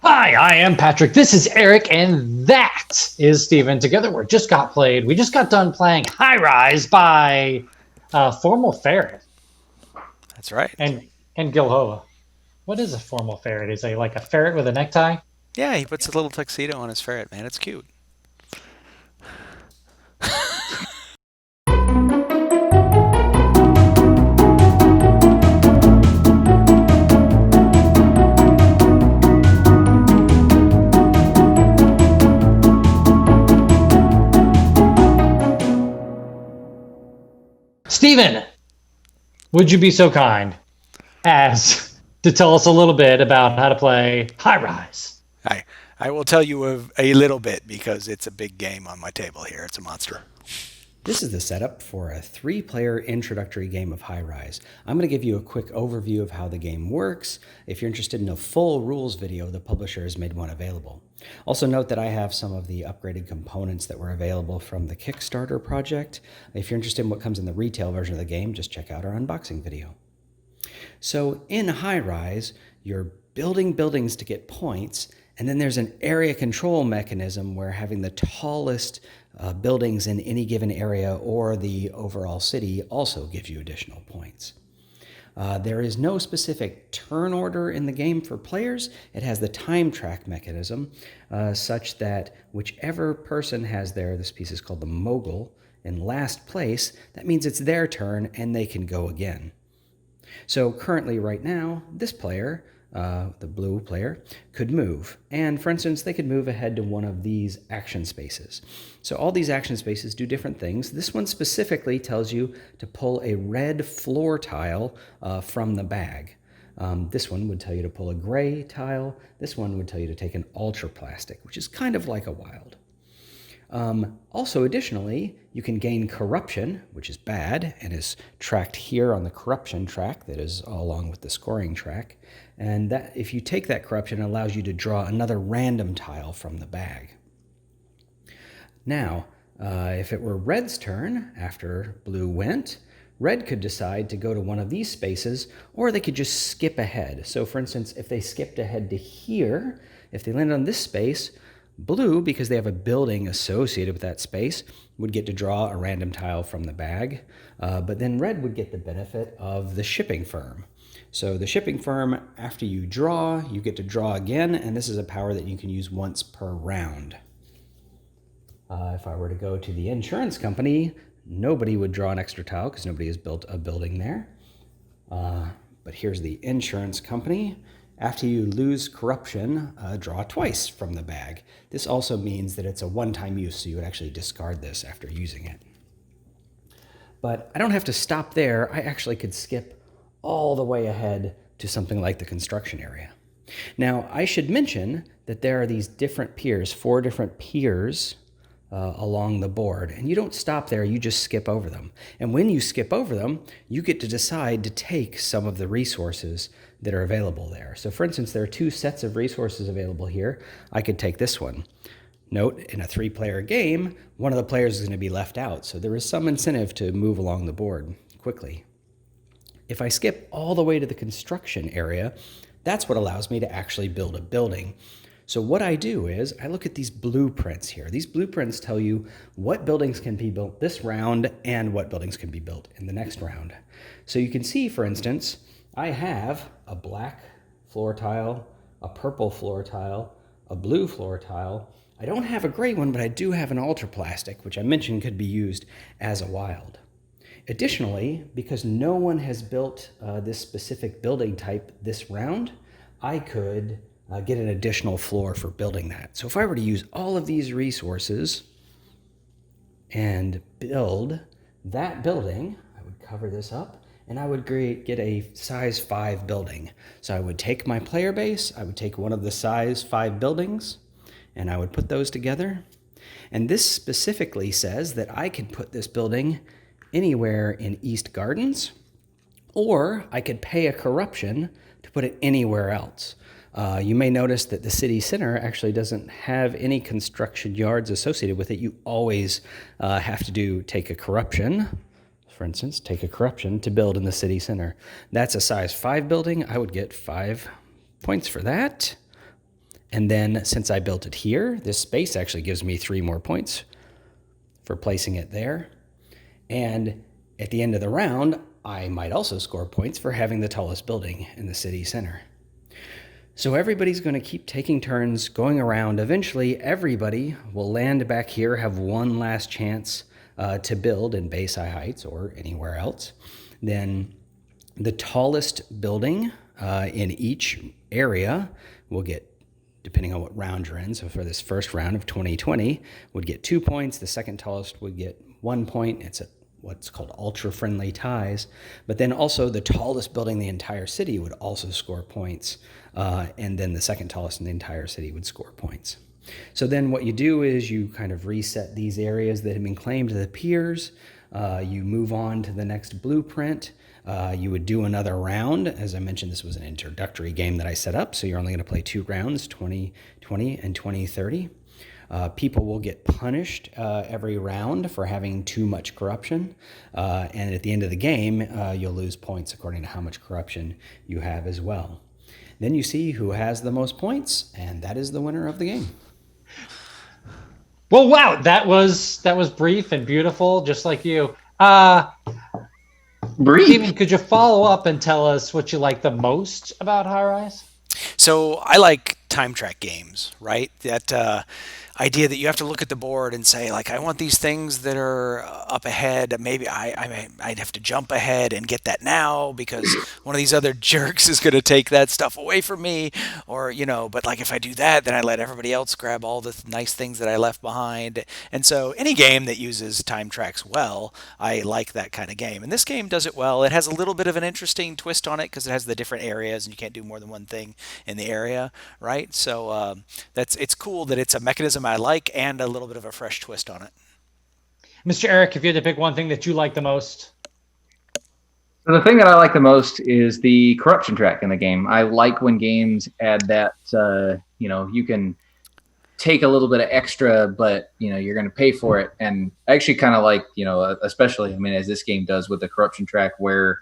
Hi, I am Patrick. This is Eric, and that is Steven. Together, we just got done playing High Rise by Formal Ferret That's right. and Gilhova. What is a formal ferret? Is it like a ferret with a necktie? Yeah, he puts a little tuxedo on his ferret, man. It's cute. Steven, would you be so kind as to tell us a little bit about how to play High Rise? I will tell you a little bit because it's a big game on my table here. It's a monster. This is the setup for a 3-player introductory game of High Rise. I'm going to give you a quick overview of how the game works. If you're interested in a full rules video, the publisher has made one available. Also note that I have some of the upgraded components that were available from the Kickstarter project. If you're interested in what comes in the retail version of the game, just check out our unboxing video. So in High Rise, you're building buildings to get points, and then there's an area control mechanism where having the tallest buildings in any given area or the overall city also gives you additional points. There is no specific turn order in the game for players. It has the time track mechanism such that whichever person has this piece is called the mogul, in last place, that means it's their turn and they can go again. So currently right now, this player, the blue player, could move. And for instance, they could move ahead to one of these action spaces. So all these action spaces do different things. This one specifically tells you to pull a red floor tile from the bag. This one would tell you to pull a gray tile. This one would tell you to take an ultra plastic, which is kind of like a wild. Also, additionally, you can gain corruption, which is bad and is tracked here on the corruption track that is along with the scoring track. And that, if you take that corruption, it allows you to draw another random tile from the bag. Now, if it were Red's turn after Blue went, Red could decide to go to one of these spaces, or they could just skip ahead. So for instance, if they skipped ahead to here, if they landed on this space, Blue, because they have a building associated with that space, would get to draw a random tile from the bag, but then Red would get the benefit of the shipping firm. So the shipping firm, after you draw, you get to draw again, and this is a power that you can use once per round. If I were to go to the insurance company, nobody would draw an extra tile because nobody has built a building there. But here's the insurance company. After you lose corruption, draw twice from the bag. This also means that it's a one-time use, so you would actually discard this after using it. But I don't have to stop there. I actually could skip all the way ahead to something like the construction area. Now, I should mention that there are these different piers, 4 different piers along the board. And you don't stop there, you just skip over them. And when you skip over them, you get to decide to take some of the resources that are available there. So for instance, there are 2 sets of resources available here. I could take this one. Note, in a 3-player game, one of the players is going to be left out. So there is some incentive to move along the board quickly. If I skip all the way to the construction area, that's what allows me to actually build a building. So what I do is I look at these blueprints here. These blueprints tell you what buildings can be built this round and what buildings can be built in the next round. So you can see, for instance, I have a black floor tile, a purple floor tile, a blue floor tile. I don't have a gray one, but I do have an ultra plastic, which I mentioned could be used as a wild. Additionally, because no one has built this specific building type this round, I could get an additional floor for building that. So if I were to use all of these resources and build that building, I would cover this up and I would get a size 5 building. So I would take my player base, I would take one of the size 5 buildings, and I would put those together. And this specifically says that I could put this building anywhere in East Gardens, or I could pay a corruption to put it anywhere else. You may notice that the city center actually doesn't have any construction yards associated with it. You always have to take a corruption, for instance, take a corruption to build in the city center. That's a size 5 building. I would get 5 points for that. And then since I built it here, this space actually gives me 3 more points for placing it there. And at the end of the round, I might also score points for having the tallest building in the city center. So everybody's going to keep taking turns going around. Eventually, everybody will land back here, have one last chance to build in Bayside Heights or anywhere else. Then the tallest building in each area will get, depending on what round you're in, so for this first round of 2020, would get 2 points. The second tallest would get 1 point. It's what's called ultra-friendly ties. But then also the tallest building in the entire city would also score points. And then the second tallest in the entire city would score points. So then what you do is you kind of reset these areas that have been claimed to the peers. You move on to the next blueprint. You would do another round. As I mentioned, this was an introductory game that I set up, so you're only going to play 2 rounds, 2020 and 2030. People will get punished every round for having too much corruption. And at the end of the game, you'll lose points according to how much corruption you have as well. Then you see who has the most points, and that is the winner of the game. Well, wow, that was brief and beautiful, just like you. Brief. Steven, could you follow up and tell us what you like the most about High Rise? So I like time track games, right? That idea that you have to look at the board and say, like, I want these things that are up ahead. Maybe I'd have to jump ahead and get that now because one of these other jerks is going to take that stuff away from me. Or, but like if I do that, then I let everybody else grab all the nice things that I left behind. And so any game that uses time tracks well, I like that kind of game. And this game does it well. It has a little bit of an interesting twist on it because it has the different areas and you can't do more than one thing in the area, right? So it's cool that it's a mechanism I like and a little bit of a fresh twist on it. Mr. Eric, if you had to pick one thing that you like the most. So the thing that I like the most is the corruption track in the game. I like when games add that, you can take a little bit of extra, but, you're going to pay for it. And I actually kind of like, especially, as this game does with the corruption track, where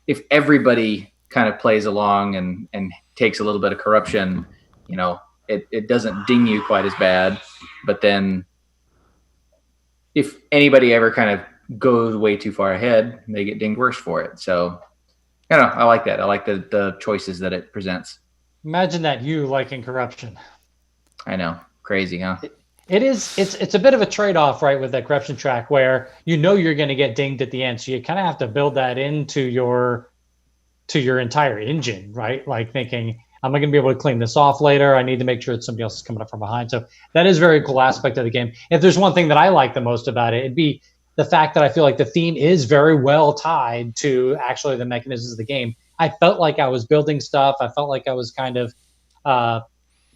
if everybody kind of plays along and takes a little bit of corruption, it doesn't ding you quite as bad. But then if anybody ever kind of goes way too far ahead, they get dinged worse for it. So, I like that. I like the choices that it presents. Imagine that, you liking corruption. I know. Crazy, huh? It's a bit of a trade-off, right, with that corruption track where you're going to get dinged at the end. So you kind of have to build that into your entire engine, right? Like thinking, am I going to be able to clean this off later? I need to make sure that somebody else is coming up from behind. So that is a very cool aspect of the game. If there's one thing that I like the most about it, it'd be the fact that I feel like the theme is very well tied to actually the mechanisms of the game. I felt like I was building stuff. I felt like I was kind of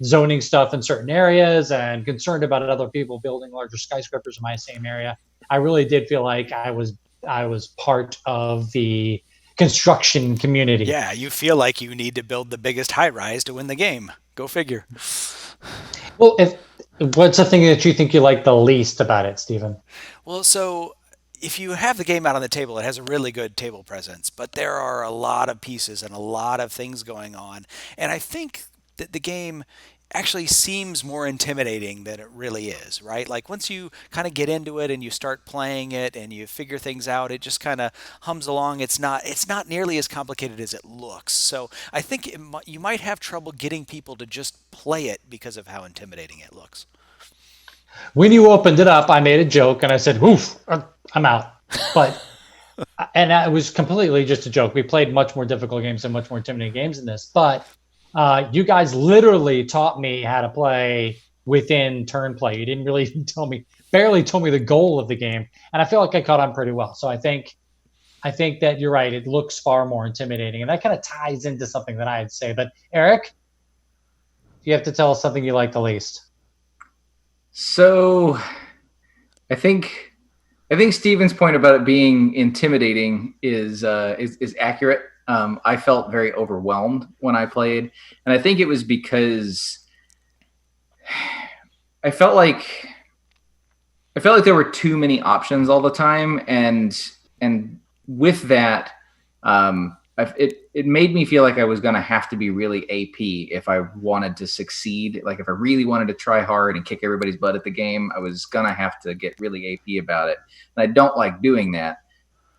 zoning stuff in certain areas and concerned about other people building larger skyscrapers in my same area. I really did feel like I was part of the construction community. Yeah, you feel like you need to build the biggest high rise to win the game. Go figure. Well, what's the thing that you think you like the least about it, Stephen? Well, so if you have the game out on the table, it has a really good table presence, but there are a lot of pieces and a lot of things going on. And I think that the game actually seems more intimidating than it really is, right? Like once you kind of get into it and you start playing it and you figure things out, it just kind of hums along. It's not nearly as complicated as it looks. So I think you might have trouble getting people to just play it because of how intimidating it looks. When you opened it up, I made a joke and I said, "Oof, I'm out." But and it was completely just a joke. We played much more difficult games and much more intimidating games than this, but you guys literally taught me how to play within turn play. You didn't really barely told me the goal of the game. And I feel like I caught on pretty well. So I think that you're right. It looks far more intimidating. And that kind of ties into something that I'd say. But Eric, you have to tell us something you like the least. So I think Steven's point about it being intimidating is accurate. I felt very overwhelmed when I played, and I think it was because I felt like there were too many options all the time, and with that, it it made me feel like I was going to have to be really AP if I wanted to succeed. Like if I really wanted to try hard and kick everybody's butt at the game, I was going to have to get really AP about it. And I don't like doing that.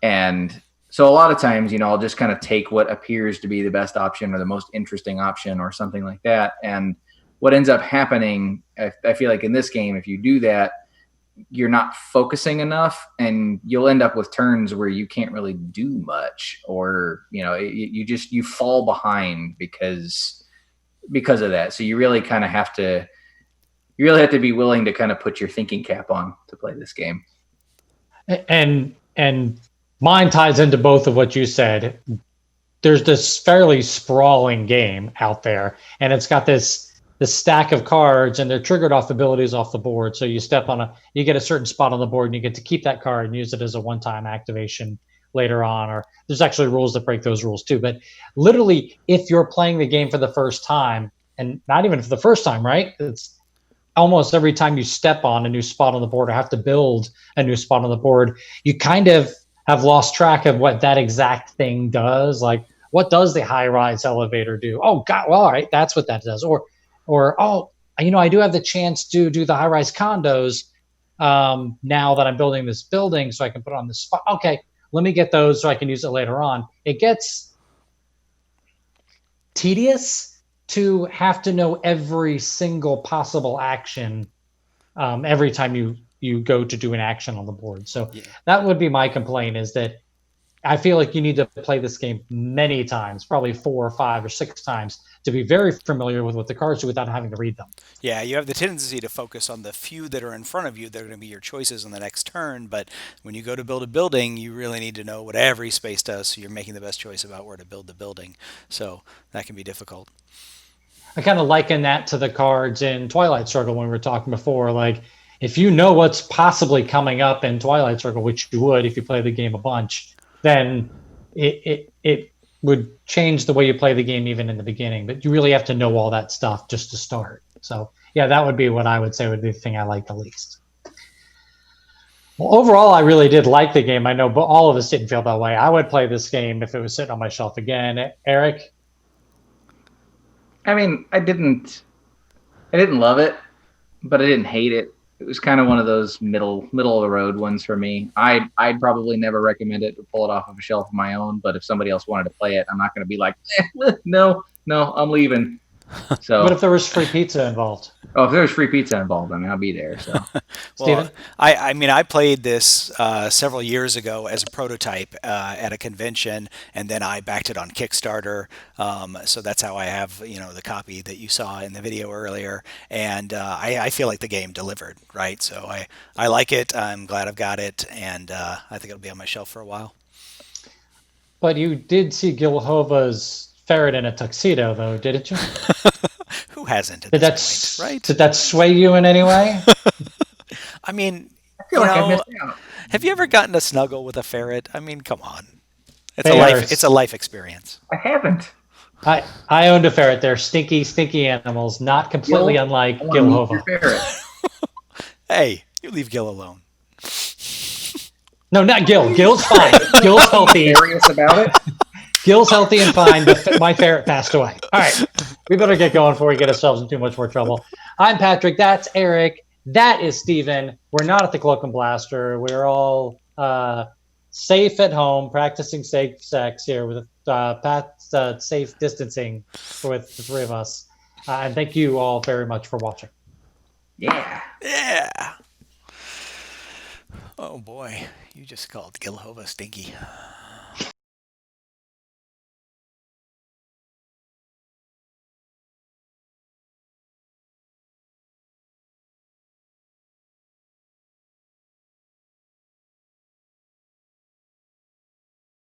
And so a lot of times, I'll just kind of take what appears to be the best option or the most interesting option or something like that. And what ends up happening, I feel like in this game, if you do that, you're not focusing enough and you'll end up with turns where you can't really do much, or, you fall behind because of that. So you really kind of have to be willing to kind of put your thinking cap on to play this game. And mine ties into both of what you said. There's this fairly sprawling game out there, and it's got this stack of cards, and they're triggered off abilities off the board. So you you get a certain spot on the board, and you get to keep that card and use it as a one-time activation later on. Or there's actually rules that break those rules too. But literally, if you're playing the game for the first time, and not even for the first time, right? It's almost every time you step on a new spot on the board or have to build a new spot on the board, you kind of have lost track of what that exact thing does. Like, what does the high-rise elevator do? Oh, God, well, all right, that's what that does. Or I do have the chance to do the high-rise condos now that I'm building this building, so I can put it on this spot. Okay, let me get those so I can use it later on. It gets tedious to have to know every single possible action every time you go to do an action on the board. So that would be my complaint, is that I feel like you need to play this game many times, probably 4 or 5 or 6 times, to be very familiar with what the cards do without having to read them. Yeah, you have the tendency to focus on the few that are in front of you that are going to be your choices on the next turn, but when you go to build a building, you really need to know what every space does, so you're making the best choice about where to build the building. So that can be difficult. I kind of liken that to the cards in Twilight Circle when we were talking before. Like, if you know what's possibly coming up in Twilight Circle, which you would if you play the game a bunch, then it would change the way you play the game even in the beginning. But you really have to know all that stuff just to start. So yeah, that would be what I would say would be the thing I like the least. Well, overall, I really did like the game. I know, but all of us didn't feel that way. I would play this game if it was sitting on my shelf again. Eric? I mean, I didn't love it, but I didn't hate it. It was kind of one of those middle of the road ones for me. I'd probably never recommend it or pull it off of a shelf of my own, but if somebody else wanted to play it, I'm not going to be like, no, I'm leaving. So, what if there was free pizza involved? Oh, if there was free pizza involved, I mean, I'll be there. So, Steven? I played this several years ago as a prototype at a convention, and then I backed it on Kickstarter. So that's how I have the copy that you saw in the video earlier, and I feel like the game delivered, right? So I like it. I'm glad I've got it, and I think it'll be on my shelf for a while. But you did see Gilhova's Ferret in a tuxedo, though, didn't you? Who hasn't at this point, right? Did that sway you in any way? I mean, I feel like I missed out. Have you ever gotten a snuggle with a ferret? I mean, come on. It's a life experience. I haven't. I owned a ferret. They're stinky, stinky animals, not completely unlike Gilhova. Hey, you leave Gil alone. No, not Gil. Gil's fine. Gil's healthy. Serious about it? Gil's healthy and fine, but my ferret passed away. All right, we better get going before we get ourselves in too much more trouble. I'm Patrick. That's Eric. That is Steven. We're not at the Cloak and Blaster. We're all safe at home, practicing safe sex here with safe distancing with the 3 of us. And thank you all very much for watching. Yeah. Oh boy, you just called Gilhova stinky.